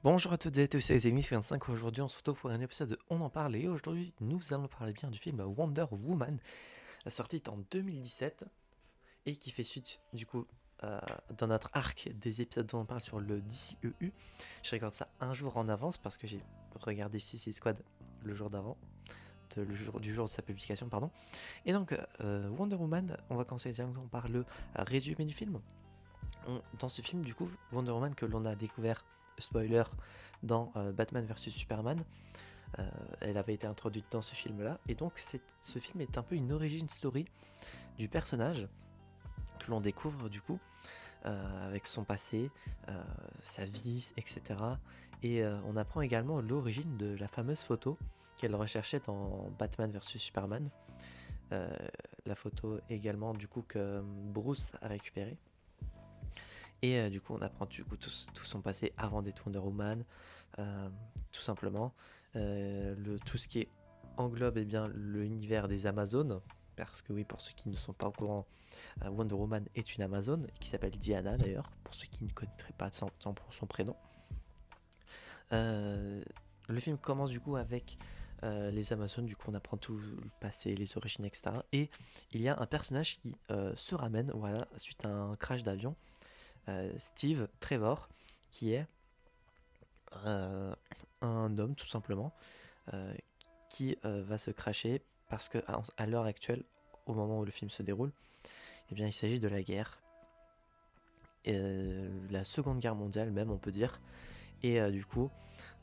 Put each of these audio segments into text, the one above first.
Bonjour à toutes et à tous, c'est les amis 25. Aujourd'hui, on se retrouve pour un épisode de On en parle. Et aujourd'hui, nous allons parler bien du film Wonder Woman, sorti en 2017 et qui fait suite, du coup, dans notre arc des épisodes dont on parle sur le DCEU. Je regarde ça un jour en avance parce que j'ai regardé Suicide Squad le jour d'avant, du jour de sa publication, pardon. Et donc, Wonder Woman, on va commencer directement par le résumé du film. Dans ce film, du coup, Wonder Woman que l'on a découvert, spoiler, dans Batman vs Superman, elle avait été introduite dans ce film-là, et donc ce film est un peu une origin story du personnage que l'on découvre du coup, avec son passé, sa vie, etc. Et on apprend également l'origine de la fameuse photo qu'elle recherchait dans Batman vs Superman, la photo également du coup que Bruce a récupérée. Et du coup, on apprend du coup tout son passé avant d'être Wonder Woman, tout simplement. Tout ce qui englobe bien l'univers des Amazones, parce que oui, pour ceux qui ne sont pas au courant, Wonder Woman est une Amazone, qui s'appelle Diana d'ailleurs, pour ceux qui ne connaîtraient pas son prénom. Le film commence du coup avec les Amazones, du coup on apprend tout le passé, les origines, etc. Et il y a un personnage qui se ramène, voilà, suite à un crash d'avion. Steve Trevor, qui est un homme tout simplement, euh, qui va se cracher parce que à l'heure actuelle, au moment où le film se déroule, eh bien, il s'agit de la guerre, la Seconde Guerre mondiale même, on peut dire. Et du coup,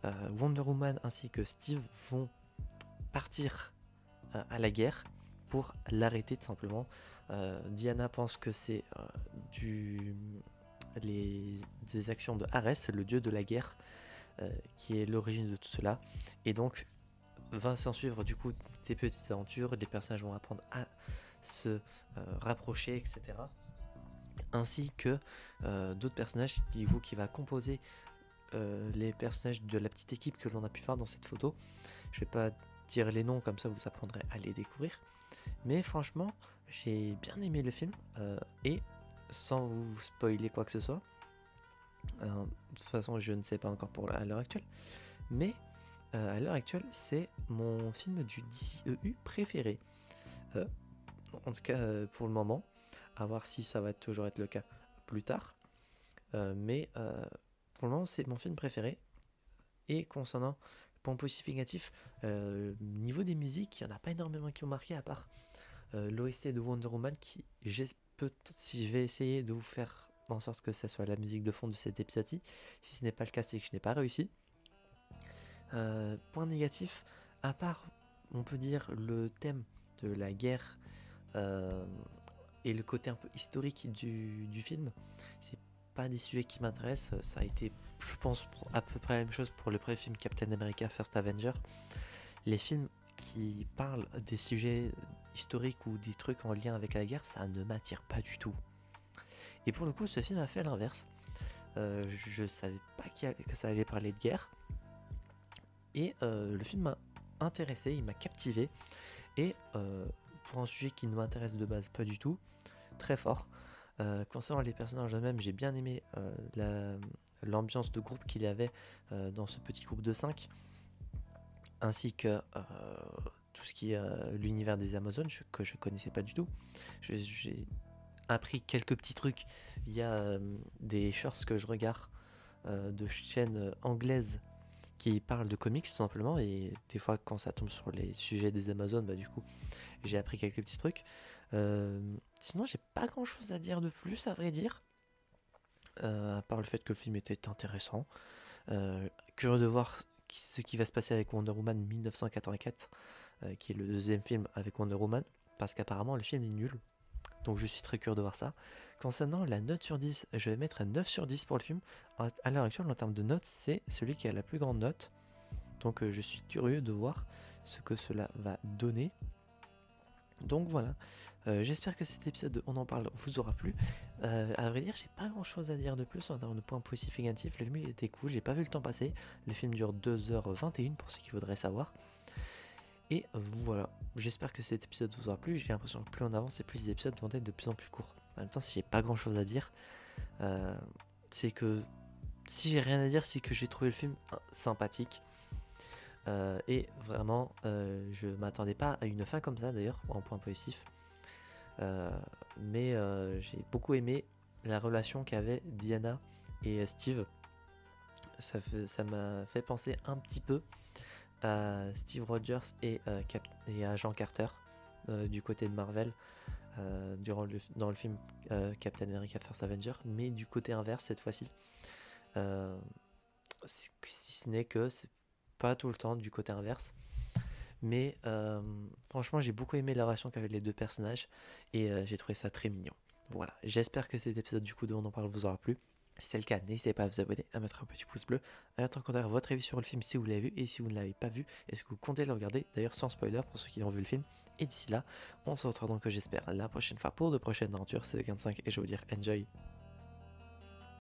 Wonder Woman ainsi que Steve vont partir à la guerre pour l'arrêter tout simplement. Diana pense que c'est du des actions de Arès, le dieu de la guerre, qui est l'origine de tout cela. Et donc, va s'en suivre du coup des petites aventures, des personnages vont apprendre à se rapprocher, etc. Ainsi que d'autres personnages qui va composer les personnages de la petite équipe que l'on a pu voir dans cette photo. Je vais pas dire les noms, comme ça vous apprendrez à les découvrir. Mais franchement, j'ai bien aimé le film, et sans vous spoiler quoi que ce soit, de toute façon je ne sais pas encore à l'heure actuelle, mais à l'heure actuelle c'est mon film du DCEU préféré. Euh, En tout cas pour le moment, à voir si ça va toujours être le cas plus tard. Mais pour le moment c'est mon film préféré. Et concernant le point positif et négatif, niveau des musiques, il n'y en a pas énormément qui ont marqué à part l'OST de Wonder Woman qui, si je vais essayer de vous faire en sorte que ça soit la musique de fond de cet épisode-ci. Si ce n'est pas le cas, c'est que je n'ai pas réussi. Point négatif, à part, on peut dire, le thème de la guerre, euh, et le côté un peu historique du film, c'est pas des sujets qui m'intéressent. Ça a été, je pense, à peu près la même chose pour le premier film Captain America First Avenger. Les films qui parlent des sujets historiques ou des trucs en lien avec la guerre, ça ne m'attire pas du tout. Et pour le coup, ce film a fait l'inverse. Je savais pas que ça allait parler de guerre. Et le film m'a intéressé, il m'a captivé. Et pour un sujet qui ne m'intéresse de base pas du tout, très fort. Concernant les personnages eux-mêmes, j'ai bien aimé l'ambiance de groupe qu'il y avait dans ce petit groupe de 5, ainsi que tout ce qui est l'univers des Amazones, que je connaissais pas du tout. J'ai appris quelques petits trucs via des shorts que je regarde de chaînes anglaises qui parlent de comics tout simplement, et des fois quand ça tombe sur les sujets des Amazones, bah du coup j'ai appris quelques petits trucs. Sinon j'ai pas grand chose à dire de plus à vrai dire, à part le fait que le film était intéressant. Curieux de voir ce qui va se passer avec Wonder Woman 1984, qui est le deuxième film avec Wonder Woman, parce qu'apparemment le film est nul. Donc je suis très curieux de voir ça. Concernant la note sur 10, je vais mettre un 9 sur 10 pour le film. À l'heure actuelle, en termes de notes, c'est celui qui a la plus grande note. Donc je suis curieux de voir ce que cela va donner. Donc voilà, j'espère que cet épisode de On en parle vous aura plu. À vrai dire, j'ai pas grand chose à dire de plus en termes de points positifs et négatifs. Le film était cool, j'ai pas vu le temps passer. Le film dure 2h21 pour ceux qui voudraient savoir. Et voilà, j'espère que cet épisode vous aura plu. J'ai l'impression que plus on avance et plus les épisodes vont être de plus en plus courts. En même temps, si j'ai pas grand chose à dire, c'est que si j'ai rien à dire, c'est que j'ai trouvé le film sympathique. Et vraiment, je m'attendais pas à une fin comme ça d'ailleurs, en point positif. Mais j'ai beaucoup aimé la relation qu'avaient Diana et Steve. Ça m'a fait penser un petit peu à Steve Rogers et Agent Carter du côté de Marvel dans le film Captain America First Avenger, mais du côté inverse cette fois-ci. Euh, si ce n'est que c'est pas tout le temps du côté inverse. Mais franchement, j'ai beaucoup aimé la relation qu'avaient les deux personnages et j'ai trouvé ça très mignon. Voilà, j'espère que cet épisode du coup de On en parle vous aura plu. Si c'est le cas, n'hésitez pas à vous abonner, à mettre un petit pouce bleu, à mettre en commentaire votre avis sur le film si vous l'avez vu et si vous ne l'avez pas vu, est-ce que vous comptez le regarder, d'ailleurs sans spoiler pour ceux qui ont vu le film. Et d'ici là, on se retrouve donc j'espère la prochaine fois pour de prochaines aventures, c'est 25 et je vais vous dire enjoy.